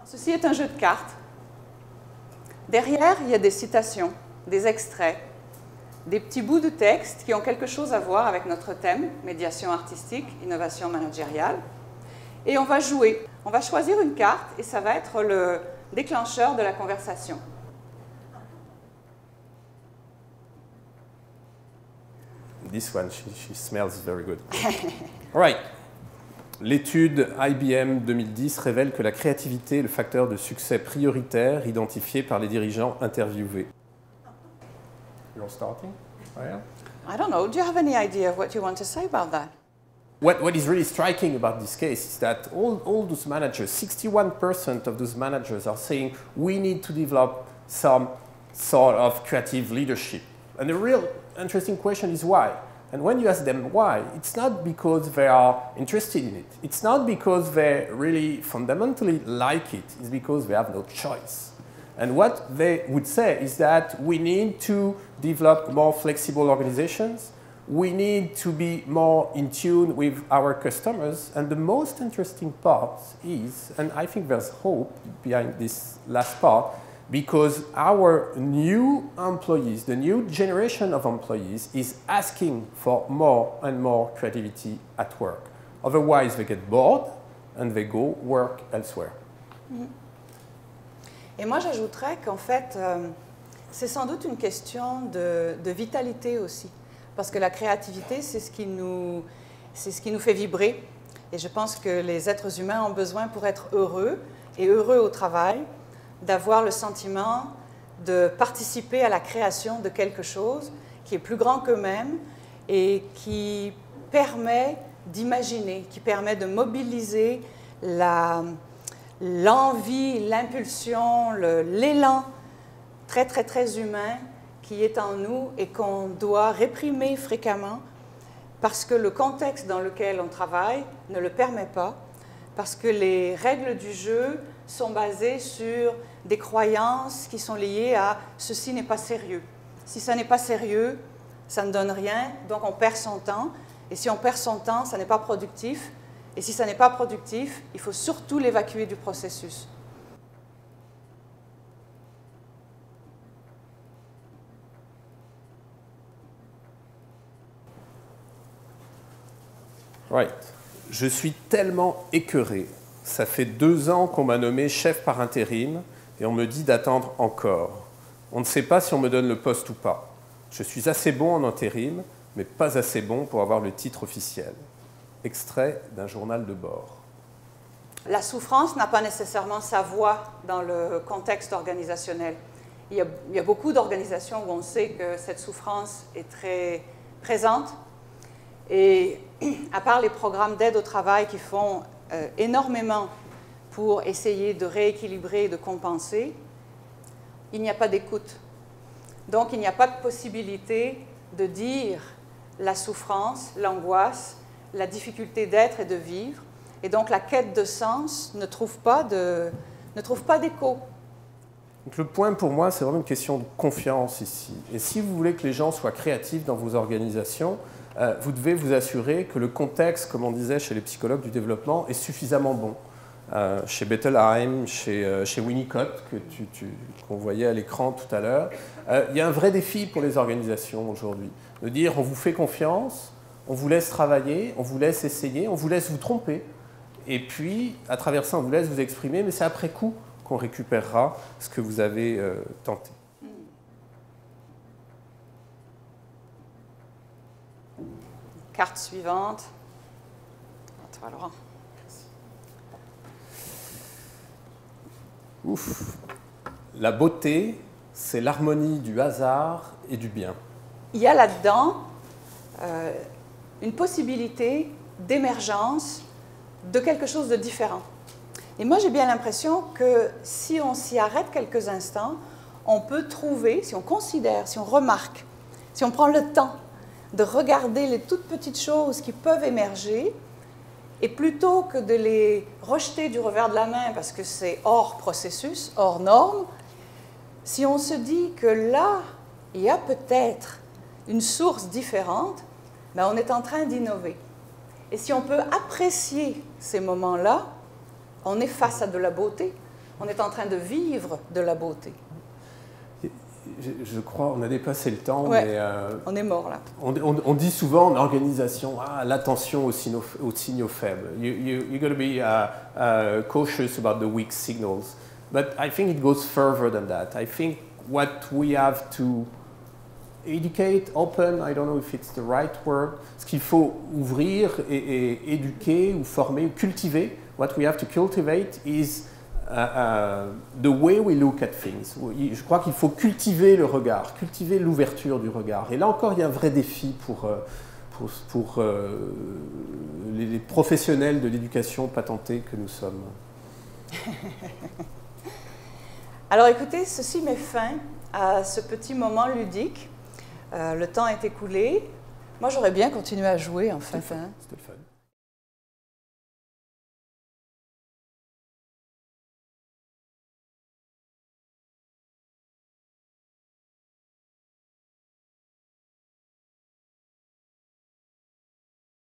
Ceci est un jeu de cartes. Derrière, il y a des citations, des extraits, des petits bouts de texte qui ont quelque chose à voir avec notre thème, médiation artistique, innovation managériale. Et on va jouer. On va choisir une carte et ça va être le déclencheur de la conversation. This one, she smells very good. All right. L'étude IBM 2010 révèle que la créativité est le facteur de succès prioritaire identifié par les dirigeants interviewés. You're starting? I don't know. Do you have any idea of what you want to say about that? What is really striking about this case is that all those managers, 61% of those managers are saying we need to develop some sort of creative leadership. And the real interesting question is why? And when you ask them why, it's not because they are interested in it. It's not because they really fundamentally like it. It's because they have no choice. And what they would say is that we need to develop more flexible organizations. We need to be more in tune with our customers. And the most interesting part is, and I think there's hope behind this last part, because our new employees, the new generation of employees, is asking for more and more creativity at work. Otherwise, they get bored and they go work elsewhere. Et moi, j'ajouterais qu'en fait, c'est sans doute une question de vitalité aussi. Parce que la créativité, c'est ce qui nous fait vibrer. Et je pense que les êtres humains ont besoin, pour être heureux et heureux au travail, d'avoir le sentiment de participer à la création de quelque chose qui est plus grand qu'eux-mêmes et qui permet d'imaginer, qui permet de mobiliser l'envie, l'impulsion, l'élan très, très, très humain qui est en nous et qu'on doit réprimer fréquemment parce que le contexte dans lequel on travaille ne le permet pas, parce que les règles du jeu sont basées sur des croyances qui sont liées à « ceci n'est pas sérieux ». Si ça n'est pas sérieux, ça ne donne rien, donc on perd son temps. Et si on perd son temps, ça n'est pas productif. Et si ça n'est pas productif, il faut surtout l'évacuer du processus. Right. Je suis tellement écœuré. Ça fait 2 ans qu'on m'a nommé chef par intérim et on me dit d'attendre encore. On ne sait pas si on me donne le poste ou pas. Je suis assez bon en intérim, mais pas assez bon pour avoir le titre officiel. Extrait d'un journal de bord. La souffrance n'a pas nécessairement sa voix dans le contexte organisationnel. Il y a beaucoup d'organisations où on sait que cette souffrance est très présente. Et à part les programmes d'aide au travail qui font énormément pour essayer de rééquilibrer et de compenser, il n'y a pas d'écoute. Donc, il n'y a pas de possibilité de dire la souffrance, l'angoisse, la difficulté d'être et de vivre. Et donc, la quête de sens ne trouve pas d'écho. Donc, le point pour moi, c'est vraiment une question de confiance ici. Et si vous voulez que les gens soient créatifs dans vos organisations, vous devez vous assurer que le contexte, comme on disait chez les psychologues du développement, est suffisamment bon. Chez Bettelheim, chez Winnicott, qu'on voyait à l'écran tout à l'heure, il y a un vrai défi pour les organisations aujourd'hui. De dire, on vous fait confiance, on vous laisse travailler, on vous laisse essayer, on vous laisse vous tromper. Et puis, à travers ça, on vous laisse vous exprimer, mais c'est après coup qu'on récupérera ce que vous avez tenté. Carte suivante. À toi, Laurent. Ouf. La beauté, c'est l'harmonie du hasard et du bien. Il y a là-dedans une possibilité d'émergence de quelque chose de différent. Et moi, j'ai bien l'impression que si on s'y arrête quelques instants, on peut trouver, si on considère, si on remarque, si on prend le temps de regarder les toutes petites choses qui peuvent émerger, et plutôt que de les rejeter du revers de la main parce que c'est hors processus, hors norme, si on se dit que là, il y a peut-être une source différente, ben on est en train d'innover. Et si on peut apprécier ces moments-là, on est face à de la beauté, On est en train de vivre de la beauté. Je crois, on a dépassé le temps, Ouais, mais on est mort là. on dit souvent en organisation, l'attention aux signaux faibles. You got to be cautious about the weak signals. But I think it goes further than that. I think what we have to educate, open, I don't know if it's the right word, ce qu'il faut ouvrir et éduquer ou former ou cultiver, what we have to cultivate is the way we look at things. Je crois qu'il faut cultiver le regard, cultiver l'ouverture du regard. Et là encore, il y a un vrai défi pour les professionnels de l'éducation patentés que nous sommes. Alors écoutez, ceci met fin à ce petit moment ludique. Le temps est écoulé. Moi, j'aurais bien continué à jouer en fait. C'était le fun.